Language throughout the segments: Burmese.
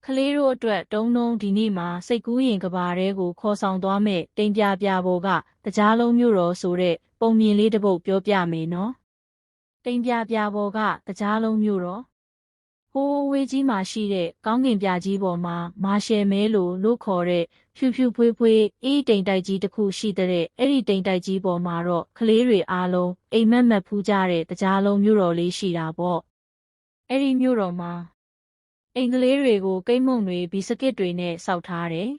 ကလေးတို့အတွက်တုံးတုံးဒီနေ့မှာစိတ်ကူးရင်ကဘာတဲကိုခေါ်ဆောင်သွားမဲ့တိမ်ပြပြပေါ်ကတကြားလုံးမြို့တော်ဆိုတဲ့ပုံမြင်လေးတစ်ပုဒ်ပြောပြမယ်နော်တိမ်ပြပြပေါ်ကတကြားလုံးမြို့တော်ဟိုးဝေးကြီးမှာရှိတဲ့ကောင်းကင်ပြကြီးပေါ်မှာမာရှယ်မဲလို့ခေါ်တဲ့ဖြူဖြူဖွေးဖွေးအေးတိမ်တိုက်ကြီးတစ်ခုရှိတဲ့အဲ့ဒီတိမ်တိုက်ကြီးပေါ်မှာတော့ကလေးတွေအားလုံးအိမ်မက်မက်ဖူးကြတဲ့တကြားလုံးမြို့တော်လေးရှိတာပေါ့အဲ့ဒီမြို့တော်မှာအိမ်ကလေးတွေကိုကိတ်မုန့်တွေဘီစကစ်တွေနဲ့စောက်ထားတယ်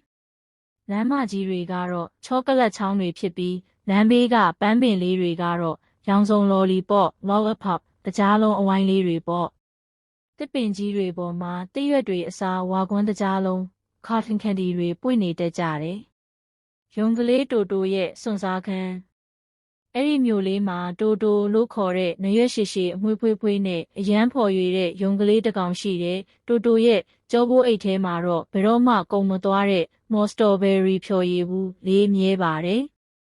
။လမ်းမကြီးတွေကတော့ချောကလက်ချောင်းတွေဖြစ်ပြီးလမ်းဘေးကပန်းပင်လေးတွေကတော့ရောင်စုံလော်လီပေါ့လော်လဖောက်တကြားလုံးအဝိုင်းလေးတွေပေါ့။တစ်ပင်ကြီးတွေပေါ်မှာတိရွက်တွေအစားဝါကွန်းတကြားလုံးကာထင်ကန်ဒီတွေပွင့်နေတတ်ကြတယ်။ရုံကလေးတိုတိုရဲ့စွန့်စားခန်းအဲ့ဒီမြို့လေးမှာတိုတိုလို့ခေါ်တဲ့နရွက်ရှိရှိအမွှေးဖွေးနဲ့အရန်ဖော်ရွေတဲ့ရုံကလေးတစ်ကောင်ရှိတယ်။တိုတိုရဲ့ကြောပိုးအိတ်ထဲမှာတော့ဘယ်တော့မှကုန်မသွားတဲ့မော်စတော်ဘယ်ရီဖြော်ရည်ဘူးလေးမြဲပါတယ်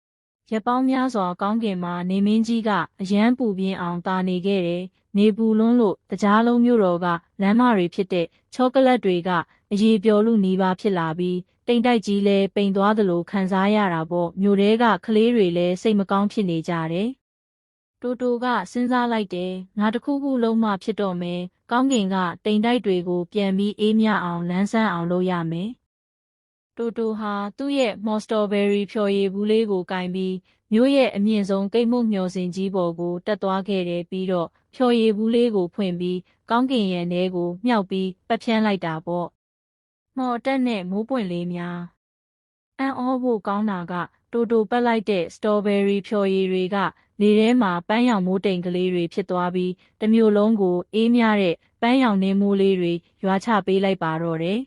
။ရက်ပေါင်းများစွာကောင်းကင်မှာနေမင်းကြီးကအရန်ပူပြင်းအောင်တာနေခဲ့တယ်။နေပူလွန်းလို့တကြားလုံးမြို့တော်ကလမ်းမတွေဖြစ်တဲ့ချောကလက်တွေကအရေပျော်လူနီးပါးဖြစ်လာပြီးတိမ်တိုက်ကြီးလဲပိန်သွားသလိုခံစားရတာပေါ့မြို့ထဲကကလေးတွေလည်းစိတ်မကောင်းဖြစ်နေကြတယ်တိုတိုကစဉ်းစားလိုက်တယ်ငါတခုခုလုံးမှဖြစ်တော့မယ်ကောင်းကင်ကတိမ်တိုက်တွေကိုပြန်ပြီးအေးမြအောင်လန်းဆန်းအောင်လုပ်ရမယ်တိုတိုဟာသူ့ရဲ့မော်စတော်ဘယ်ရီဖြော်ရည်ဘူးလေးကိုကင်ပြီးမြို့ရဲ့အမြင့်ဆုံးကိတ်မုတ်မျှော်စင်ကြီးပေါ်ကိုတက်သွားခဲ့တယ်ပြီးတော့ဖြော်ရည်ဘူးလေးကိုဖွင့်ပြီးကောင်းကင်ရံထဲကိုမြှောက်ပြီးပတ်ဖြန်းလိုက်တာပေါ့မော်တက်နဲ့မိုးပွင့်လေးများအံ့ဩဖို့ကောင်းတာကတိုတိုပတ်လိုက်တဲ့စတော်ဘယ်ရီဖြော်ရည်တွေကလေထဲမှာပန်းရောင်မိုးတိမ်ကလေးတွေဖြစ်သွားပြီးတစ်မျိုးလုံးကိုအေးမြတဲ့ပန်းရောင်နှင်းမိုးလေးတွေရွာချပေးလိုက်ပါတော့တယ်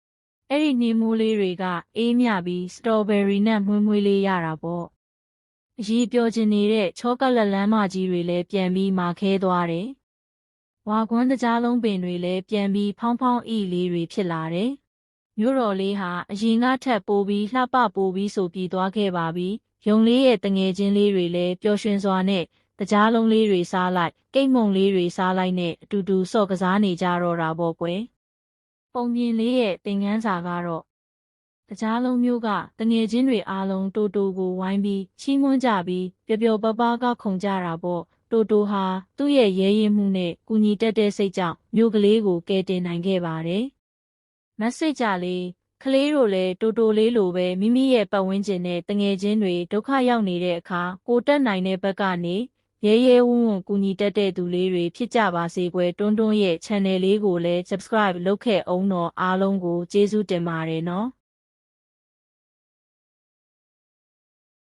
။အဲ့ဒီနှင်းမိုးလေးတွေကအေးမြပြီးစတော်ဘယ်ရီနဲ့မွှေးမွှေးလေးရတာပေါ့။အရေးပြောချင်နေတဲ့ချောကလက်လမ်းမကြီးတွေလည်းပြန်ပြီးမာခဲသွားတယ်။ဝါကွန်းတကြားလုံးပင်တွေလည်းပြန်ပြီးဖောင်းဖောင်းအီလေးတွေဖြစ်လာတယ်။မြို့တော်လေးဟာအရင်ကထက်ပိုပြီးလှပပိုပြီးဆိုပြီးသွားခဲ့ပါပြီ။ရုံလေးရဲ့တငယ်ချင်းလေးတွေလည်းပျော်ရွှင်စွာနဲ့တကြားလုံးလေးတွေစားလိုက်ကိတ်မုံလေးတွေစားလိုက်နဲ့အတူတူစော့ကစားနေကြတော့တာပေါ့ကွယ်။ပုံပြင်လေးရဲ့သင်ခန်းစာကတော့တကြားလုံးမျိုးကတငယ်ချင်းတွေအားလုံးတိုတိုကိုဝိုင်းပြီးချီးမွမ်းကြပြီးပျော်ပျော်ပါးပါးကခုန်ကြတာပေါ့တိုတိုဟာသူ့ရဲ့ရဲရင်မှုနဲ့ကူညီတတ်တဲ့စိတ်ကြောင့်မျိုးကလေးကိုကယ်တင်နိုင်ခဲ့ပါတယ်။မက်ဆေ့ကြလေးကလေးတို့လည်းတိုတိုလေးလိုပဲမိမိရဲ့ပတ်ဝန်းကျင်နဲ့တငယ်ချင်းတွေဒုက္ခရောက်နေတဲ့အခါကိုတက်နိုင်တဲ့ဘက်ကနေရဲရဲဝံ့ဝံ့ကူညီတတ်တဲ့သူလေးတွေဖြစ်ကြပါစေကွယ်တွန်းတွန်းရဲ့ channel လေးကိုလည်း subscribe လုပ်ခဲ့အောင်တော့အားလုံးကိုကျေးဇူးတင်ပါတယ်နော်